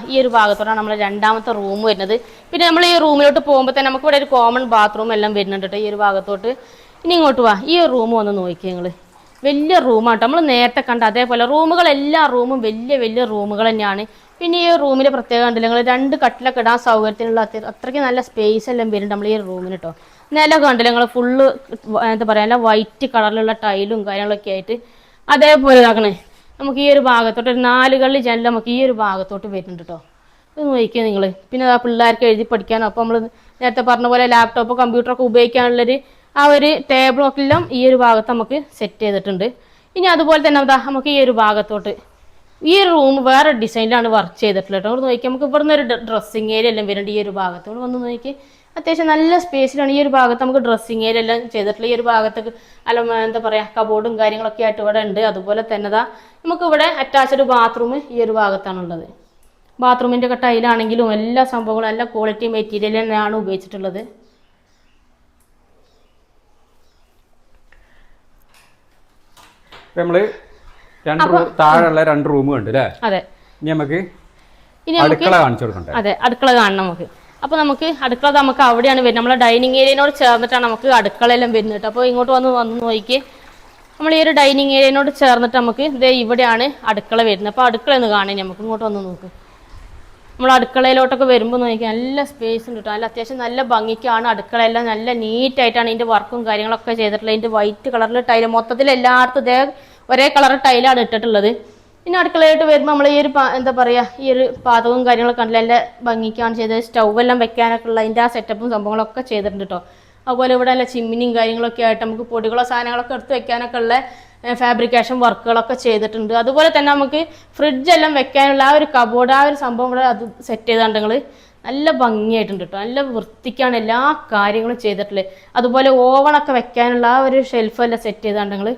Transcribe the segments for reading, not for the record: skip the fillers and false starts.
ഈ ഒരു ഭാഗത്തോടാണ് നമ്മൾ രണ്ടാമത്തെ റൂം വരുന്നത്. പിന്നെ നമ്മൾ ഈ റൂമിലോട്ട് പോകുമ്പോൾ തന്നെ നമുക്ക് ഇവിടെ ഒരു കോമൺ ബാത്റൂം എല്ലാം വരുന്നുണ്ട് കേട്ടോ ഈ ഒരു ഭാഗത്തോട്ട്. ഇനി ഇങ്ങോട്ട് വാ, ഈ ഒരു റൂം ഒന്ന് നോക്കിയേ നിങ്ങൾ. വലിയ റൂമാണ് നമ്മൾ നേരത്തെ കണ്ട അതേപോലെ റൂമുകൾ, എല്ലാ റൂമും വലിയ വലിയ റൂമുകൾ തന്നെയാണ്. പിന്നെ ഈ റൂമിൻ്റെ പ്രത്യേകത കണ്ടില്ല നിങ്ങൾ, 2 കട്ടിലൊക്കെ ഇടാൻ സൗകര്യത്തിനുള്ള അത്രയ്ക്ക് നല്ല സ്പേസ് എല്ലാം വരുന്നുണ്ട് നമ്മൾ ഈ റൂമിന് കേട്ടോ. നിലം കണ്ടില്ല നിങ്ങൾ, ഫുള്ള് എന്താ പറയുക, നല്ല വൈറ്റ് കളറിലുള്ള ടൈലും കാര്യങ്ങളൊക്കെ ആയിട്ട് അതേപോലെ ഇതാക്കണേ. നമുക്ക് ഈ ഒരു ഭാഗത്തോട്ട് ഒരു 4 കള്ളി ജനൽ നമുക്ക് ഈ ഒരു ഭാഗത്തോട്ട് വരുന്നുണ്ട് കേട്ടോ. ഇത് നോക്കിയാൽ നിങ്ങൾ. പിന്നെ ആ പിള്ളേർക്ക് എഴുതി പഠിക്കാനോ, അപ്പോൾ നമ്മൾ നേരത്തെ പറഞ്ഞ പോലെ ലാപ്ടോപ്പ് കമ്പ്യൂട്ടറൊക്കെ ഉപയോഗിക്കാനുള്ളൊരു ആ ഒരു ടേബിളൊക്കെ എല്ലാം ഈ ഒരു ഭാഗത്ത് നമുക്ക് സെറ്റ് ചെയ്തിട്ടുണ്ട്. ഇനി അതുപോലെ തന്നെ എന്താ നമുക്ക് ഈ ഒരു ഭാഗത്തോട്ട് ഈ ഒരു റൂം വേറെ ഡിസൈനിലാണ് വർക്ക് ചെയ്തിട്ടുള്ളത് കേട്ടോ. അവിടെ നോക്കി നമുക്ക് ഇവിടുന്ന് ഒരു ഡ്രസ്സിങ് ഏരിയ എല്ലാം വരുന്നുണ്ട് ഈ ഒരു ഭാഗത്തോട് വന്ന് നോക്കി. അത്യാവശ്യം നല്ല സ്പേസിലാണ് ഈ ഒരു ഭാഗത്ത് നമുക്ക് ഡ്രസ്സിങ് ഏരിയ എല്ലാം ചെയ്തിട്ടുള്ളത്. ഈ ഒരു ഭാഗത്തേക്ക് എന്താ പറയുക, കബോർഡും കാര്യങ്ങളൊക്കെ ആയിട്ട് ഇവിടെ ഉണ്ട്. അതുപോലെ തന്നെ നമുക്ക് ഇവിടെ അറ്റാച്ച്ഡ് ബാത്റൂം ഈ ഒരു ഭാഗത്താണുള്ളത്. ബാത്റൂമിൻ്റെ ഒക്കെ ടൈലാണെങ്കിലും എല്ലാ സംഭവങ്ങളും നല്ല ക്വാളിറ്റി മെറ്റീരിയൽ തന്നെയാണ് ഉപയോഗിച്ചിട്ടുള്ളത്. നമ്മള് താഴെയുള്ള 2 റൂം ഉണ്ട് അല്ലേ? അതെ. ഇനി നമുക്ക് അടുക്കള കാണിച്ചു കൊടുക്കണ്ടേ? അതെ, അടുക്കള കാണണം നമുക്ക്. അപ്പോൾ നമുക്ക് അടുക്കള നമുക്ക് അവിടെയാണ് വരുന്നത്. നമ്മളെ ഡൈനിങ് ഏരിയനോട് ചേർന്നിട്ടാണ് നമുക്ക് അടുക്കളയെല്ലാം വരുന്നത്. അപ്പോൾ ഇങ്ങോട്ട് വന്ന് നോക്കി, നമ്മൾ ഈ ഒരു ഡൈനിങ് ഏരിയനോട് ചേർന്നിട്ട് നമുക്ക് ഇതേ ഇവിടെയാണ് അടുക്കള വരുന്നത്. അപ്പോൾ അടുക്കള ഒന്ന് കാണാൻ നമുക്ക് ഇങ്ങോട്ട് വന്ന് നോക്ക്. നമ്മൾ അടുക്കളയിലോട്ടൊക്കെ വരുമ്പോൾ നോക്കിയാൽ നല്ല സ്പേസ് ഉണ്ട് കേട്ടോ. നല്ല അത്യാവശ്യം നല്ല ഭംഗിക്കാണ് അടുക്കളയെല്ലാം നല്ല നീറ്റായിട്ടാണ് ഇതിൻ്റെ വർക്കും കാര്യങ്ങളൊക്കെ ചെയ്തിട്ടുള്ളത്. ഇതിൻ്റെ വൈറ്റ് കളറിൽ ടൈല് മൊത്തത്തിൽ എല്ലായിടത്തും ഇതേ ഒരേ കളർ ടൈലാണ് ഇട്ടിട്ടുള്ളത്. പിന്നെ അടുക്കളയായിട്ട് വരുമ്പോൾ നമ്മൾ ഈ ഒരു എന്താ പറയുക, ഈ ഒരു പാചകവും കാര്യങ്ങളൊക്കെ കണ്ടില്ല നല്ല ഭംഗിക്കാണ് ചെയ്തത്. സ്റ്റൗവെല്ലാം വെക്കാനൊക്കെ ഉള്ള അതിൻ്റെ ആ സെറ്റപ്പും സംഭവങ്ങളൊക്കെ ചെയ്തിട്ടുണ്ട് കേട്ടോ. അതുപോലെ ഇവിടെ നല്ല ചിമ്മിനിയും കാര്യങ്ങളൊക്കെ ആയിട്ട് നമുക്ക് പൊടികളോ സാധനങ്ങളൊക്കെ എടുത്ത് വെക്കാനൊക്കെ ഉള്ള ഫാബ്രിക്കേഷൻ വർക്കുകളൊക്കെ ചെയ്തിട്ടുണ്ട്. അതുപോലെ തന്നെ നമുക്ക് ഫ്രിഡ്ജെല്ലാം വെക്കാനുള്ള ആ ഒരു കബോർഡ്, ആ ഒരു സംഭവം ഇവിടെ അത് സെറ്റ് ചെയ്തിട്ടുണ്ടെങ്കിൽ നല്ല ഭംഗിയായിട്ടുണ്ട് കേട്ടോ. നല്ല വൃത്തിക്കാണ് എല്ലാ കാര്യങ്ങളും ചെയ്തിട്ടുള്ളത്. അതുപോലെ ഓവണൊക്കെ വെക്കാനുള്ള ആ ഒരു ഷെൽഫെല്ലാം സെറ്റ് ചെയ്തിട്ടുണ്ടെങ്കിൽ.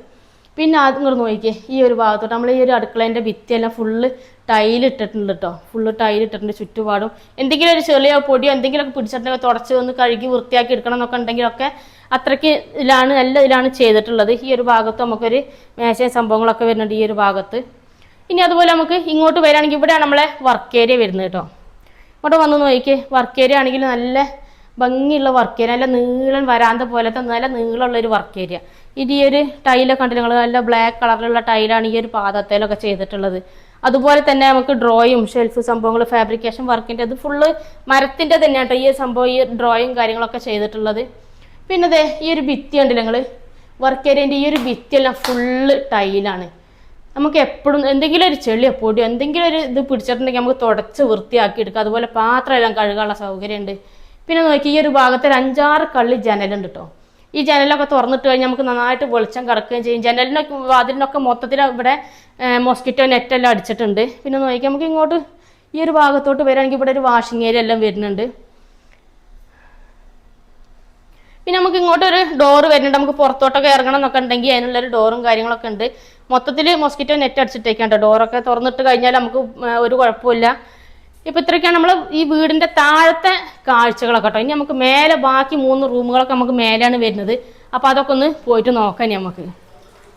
പിന്നെ ഇങ്ങോട്ട് നോക്കിയേ, ഈ ഒരു ഭാഗത്തോട്ട് നമ്മൾ ഈ ഒരു അടുക്കളേൻ്റെ ഭിത്തിയെല്ലാം ഫുള്ള് ടൈലിട്ടിട്ടുണ്ട് കേട്ടോ. ഫുള്ള് ടൈലിട്ടിട്ടുണ്ട് ചുറ്റുപാടും. എന്തെങ്കിലും ഒരു ചെറിയ പൊടിയോ എന്തെങ്കിലുമൊക്കെ പിടിച്ചിട്ടുണ്ടെങ്കിൽ തുടച്ച് ഒന്ന് കഴുകി വൃത്തിയാക്കി എടുക്കണം എന്നൊക്കെ ഉണ്ടെങ്കിലൊക്കെ അത്രയ്ക്ക് നല്ല ഇതിലാണ് ചെയ്തിട്ടുള്ളത്. ഈ ഒരു ഭാഗത്ത് നമുക്കൊരു മേശയും സംഭവങ്ങളൊക്കെ വരുന്നുണ്ട് ഈ ഒരു ഭാഗത്ത്. ഇനി അതുപോലെ നമുക്ക് ഇങ്ങോട്ട് വരികയാണെങ്കിൽ ഇവിടെയാണ് നമ്മളെ വർക്ക് ഏരിയ വരുന്നത് കേട്ടോ. ഇങ്ങോട്ട് വന്ന് നോക്കിയേ, വർക്ക് ഏരിയ ആണെങ്കിൽ നല്ല ഭംഗിയുള്ള വർക്ക് ഏരിയ, നല്ല നീളൻ വരാന്ത പോലത്തെ നല്ല നീളമുള്ളൊരു വർക്ക് ഏരിയ. ഇത് ഈ ഒരു ടൈലൊക്കെ കണ്ടിട്ട് നിങ്ങൾ, നല്ല ബ്ലാക്ക് കളറിലുള്ള ടൈലാണ് ഈ ഒരു പാദത്തേലൊക്കെ ചെയ്തിട്ടുള്ളത്. അതുപോലെ തന്നെ നമുക്ക് ഡ്രോയും ഷെൽഫ് സംഭവങ്ങൾ ഫാബ്രിക്കേഷൻ വർക്കിൻ്റെ അത് ഫുള്ള് മരത്തിൻ്റെ തന്നെയാണ് കേട്ടോ ഈ സംഭവം, ഈ ഡ്രോയും കാര്യങ്ങളൊക്കെ ചെയ്തിട്ടുള്ളത്. പിന്നെ അതെ ഈ ഒരു ഭിത്തി ഉണ്ടല്ലോ നിങ്ങൾ, വർക്ക് ഏരിയൻ്റെ ഈ ഒരു ഭിത്തിയെല്ലാം ഫുള്ള് ടൈലാണ്. നമുക്ക് എപ്പോഴും എന്തെങ്കിലും ഒരു ചെളിയോ പൊടിയോ എന്തെങ്കിലും ഒരു ഇത് പിടിച്ചിട്ടുണ്ടെങ്കിൽ നമുക്ക് തുടച്ച് വൃത്തിയാക്കി എടുക്കാം. അതുപോലെ പാത്രം എല്ലാം കഴുകാനുള്ള സൗകര്യമുണ്ട്. പിന്നെ നോക്കി ഈ ഒരു ഭാഗത്ത് ഒരു 5-6 കള്ളി ജനലുണ്ട് കേട്ടോ. ഈ ജനലൊക്കെ തുറന്നിട്ട് കഴിഞ്ഞാൽ നമുക്ക് നന്നായിട്ട് വെളിച്ചം കിടക്കുകയും ചെയ്യും. ജനലിനൊക്കെ അതിനൊക്കെ മൊത്തത്തിൽ ഇവിടെ മോസ്കിറ്റോ നെറ്റെല്ലാം അടിച്ചിട്ടുണ്ട്. പിന്നെ നോക്കി നമുക്ക് ഇങ്ങോട്ട് ഈ ഒരു ഭാഗത്തോട്ട് വരികയാണെങ്കിൽ ഇവിടെ ഒരു വാഷിംഗ് ഏരിയ എല്ലാം വരുന്നുണ്ട്. പിന്നെ നമുക്ക് ഇങ്ങോട്ടൊരു ഡോറ് വരുന്നുണ്ട്. നമുക്ക് പുറത്തോട്ടൊക്കെ ഇറങ്ങണം എന്നൊക്കെ ഉണ്ടെങ്കിൽ അതിനുള്ളൊരു ഡോറും കാര്യങ്ങളൊക്കെ ഉണ്ട്. മൊത്തത്തിൽ മോസ്കിറ്റോ നെറ്റ് അടിച്ചിട്ടേക്കാണ്ട് ഡോറൊക്കെ തുറന്നിട്ട് കഴിഞ്ഞാൽ നമുക്ക് ഒരു കുഴപ്പമില്ല. ഇപ്പം ഇത്രയൊക്കെയാണ് നമ്മൾ ഈ വീടിൻ്റെ താഴത്തെ കാഴ്ചകളൊക്കെ കേട്ടോ. ഇനി നമുക്ക് മേലെ ബാക്കി 3 റൂമുകളൊക്കെ നമുക്ക് മേലെയാണ് വരുന്നത്. അപ്പോൾ അതൊക്കെ ഒന്ന് പോയിട്ട് നോക്കാം നമുക്ക്.